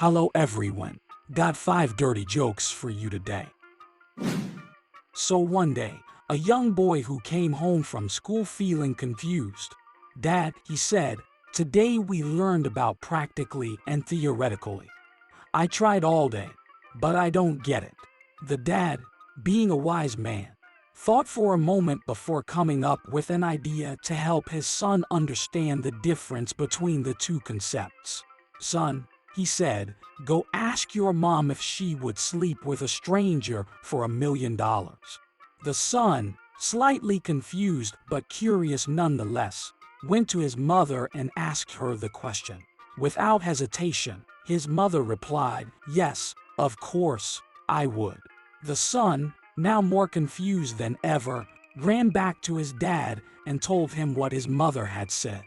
Hello everyone. Got 5 dirty jokes for you today. So one day, a young boy who came home from school feeling confused. Dad, he said, today we learned about practically and theoretically. I tried all day, but I don't get it. The dad, being a wise man, thought for a moment before coming up with an idea to help his son understand the difference between the two concepts. Son, he said, go ask your mom if she would sleep with a stranger for $1 million. The son, slightly confused but curious nonetheless, went to his mother and asked her the question. Without hesitation, his mother replied, yes, of course, I would. The son, now more confused than ever, ran back to his dad and told him what his mother had said.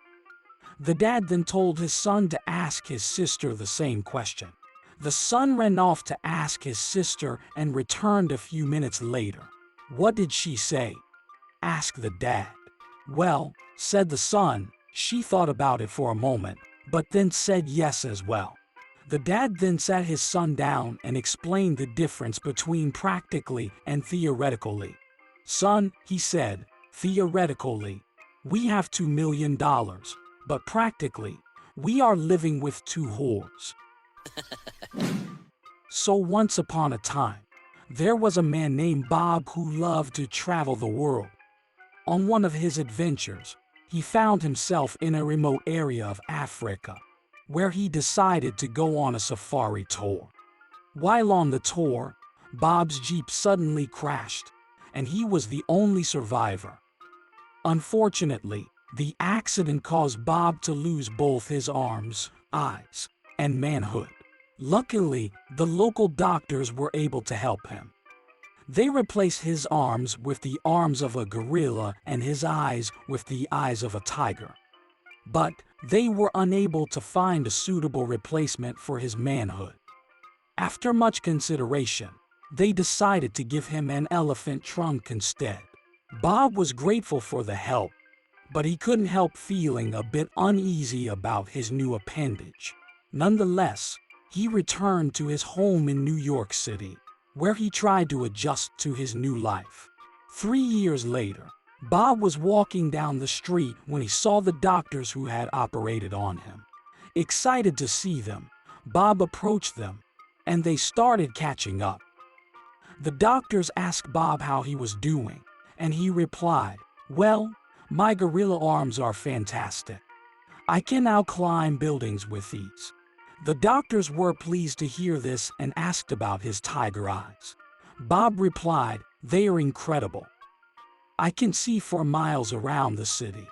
The dad then told his son to ask his sister the same question. The son ran off to ask his sister and returned a few minutes later. What did she say? Asked the dad. Well, said the son, she thought about it for a moment, but then said yes as well. The dad then sat his son down and explained the difference between practically and theoretically. Son, he said, theoretically, we have $2 million, but practically, we are living with 2 whores. So once upon a time, there was a man named Bob who loved to travel the world. On one of his adventures, he found himself in a remote area of Africa, where he decided to go on a safari tour. While on the tour, Bob's Jeep suddenly crashed, and he was the only survivor. Unfortunately, the accident caused Bob to lose both his arms, eyes, and manhood. Luckily, the local doctors were able to help him. They replaced his arms with the arms of a gorilla and his eyes with the eyes of a tiger. But they were unable to find a suitable replacement for his manhood. After much consideration, they decided to give him an elephant trunk instead. Bob was grateful for the help, but he couldn't help feeling a bit uneasy about his new appendage. Nonetheless, he returned to his home in New York City, where he tried to adjust to his new life. 3 years later, Bob was walking down the street when he saw the doctors who had operated on him. Excited to see them, Bob approached them, and they started catching up. The doctors asked Bob how he was doing, and he replied, well, my gorilla arms are fantastic. I can now climb buildings with ease. The doctors were pleased to hear this and asked about his tiger eyes. Bob replied, they are incredible. I can see for miles around the city.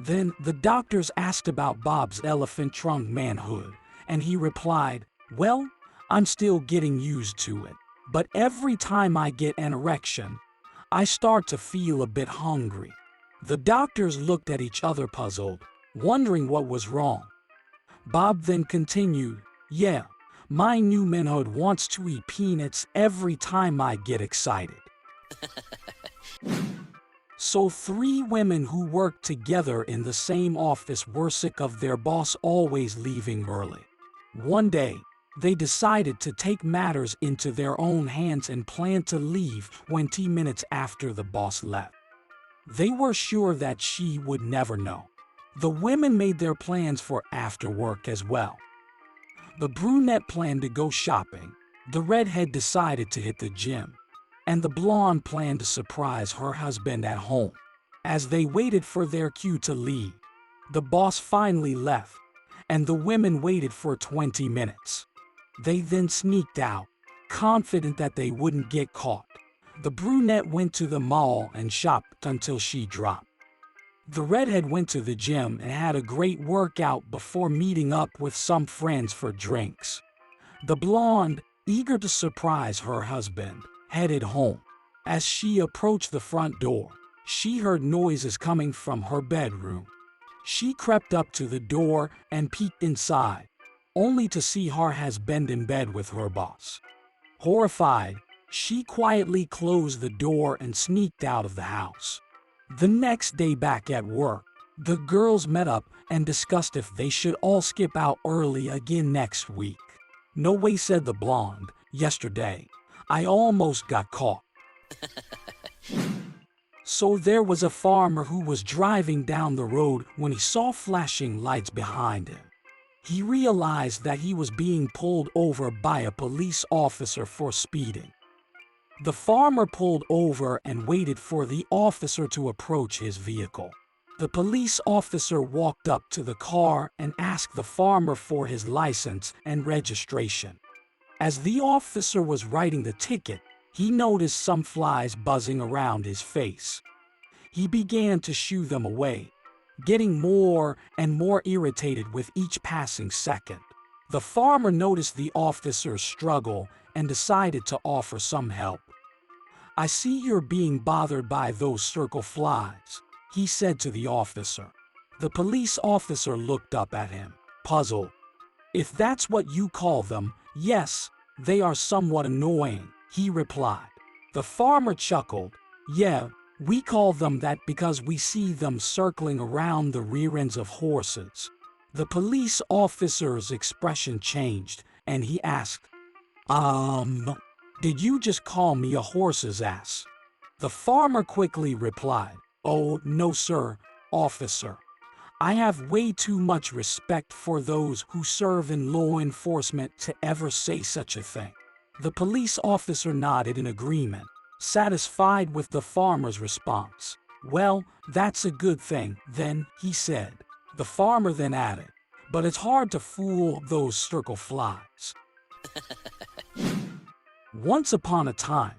Then the doctors asked about Bob's elephant trunk manhood, and he replied, well, I'm still getting used to it, but every time I get an erection, I start to feel a bit hungry. The doctors looked at each other puzzled, wondering what was wrong. Bob then continued, yeah, my new manhood wants to eat peanuts every time I get excited. So 3 women who worked together in the same office were sick of their boss always leaving early. One day, they decided to take matters into their own hands and planned to leave 20 minutes after the boss left. They were sure that she would never know. The women made their plans for after work as well. The brunette planned to go shopping, the redhead decided to hit the gym, and the blonde planned to surprise her husband at home. As they waited for their cue to leave, the boss finally left, and the women waited for 20 minutes. They then sneaked out, confident that they wouldn't get caught. The brunette went to the mall and shopped until she dropped. The redhead went to the gym and had a great workout before meeting up with some friends for drinks. The blonde, eager to surprise her husband, headed home. As she approached the front door, she heard noises coming from her bedroom. She crept up to the door and peeked inside, only to see her husband in bed with her boss. Horrified, she quietly closed the door and sneaked out of the house. The next day back at work, the girls met up and discussed if they should all skip out early again next week. "No way," said the blonde. "Yesterday, I almost got caught." So there was a farmer who was driving down the road when he saw flashing lights behind him. He realized that he was being pulled over by a police officer for speeding. The farmer pulled over and waited for the officer to approach his vehicle. The police officer walked up to the car and asked the farmer for his license and registration. As the officer was writing the ticket, he noticed some flies buzzing around his face. He began to shoo them away, getting more and more irritated with each passing second. The farmer noticed the officer's struggle and decided to offer some help. "I see you're being bothered by those circle flies," he said to the officer. The police officer looked up at him, puzzled. "If that's what you call them, yes, they are somewhat annoying," he replied. The farmer chuckled. "Yeah, we call them that because we see them circling around the rear ends of horses." The police officer's expression changed, and he asked, Did you just call me a horse's ass?" The farmer quickly replied, "Oh, no sir, officer. I have way too much respect for those who serve in law enforcement to ever say such a thing." The police officer nodded in agreement, satisfied with the farmer's response. "Well, that's a good thing, then," he said. The farmer then added, "But it's hard to fool those circle flies." Once upon a time,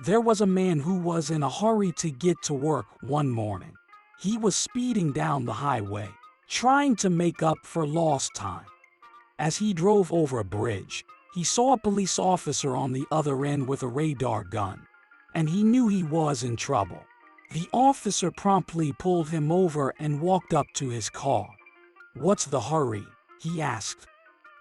there was a man who was in a hurry to get to work one morning. He was speeding down the highway, trying to make up for lost time. As he drove over a bridge, he saw a police officer on the other end with a radar gun, and he knew he was in trouble. The officer promptly pulled him over and walked up to his car. "What's the hurry?" he asked.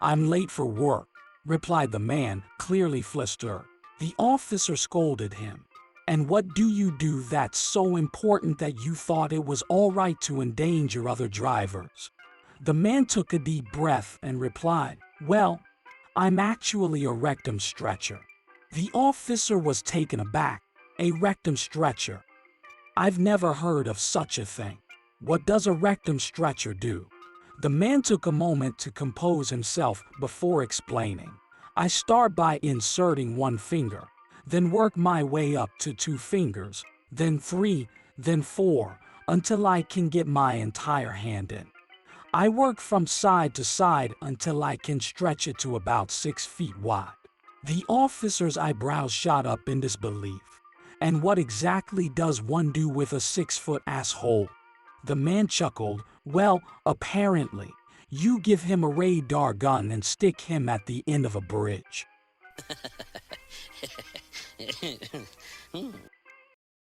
"I'm late for work," replied the man, clearly flustered. The officer scolded him. "And what do you do that's so important that you thought it was all right to endanger other drivers?" The man took a deep breath and replied, "Well, I'm actually a rectum stretcher." The officer was taken aback. "A rectum stretcher? I've never heard of such a thing. What does a rectum stretcher do?" The man took a moment to compose himself before explaining. "I start by inserting one finger, then work my way up to 2 fingers, then 3, then 4, until I can get my entire hand in. I work from side to side until I can stretch it to about 6 feet wide." The officer's eyebrows shot up in disbelief. "And what exactly does one do with a 6-foot asshole?" The man chuckled. "Well, apparently, you give him a radar gun and stick him at the end of a bridge."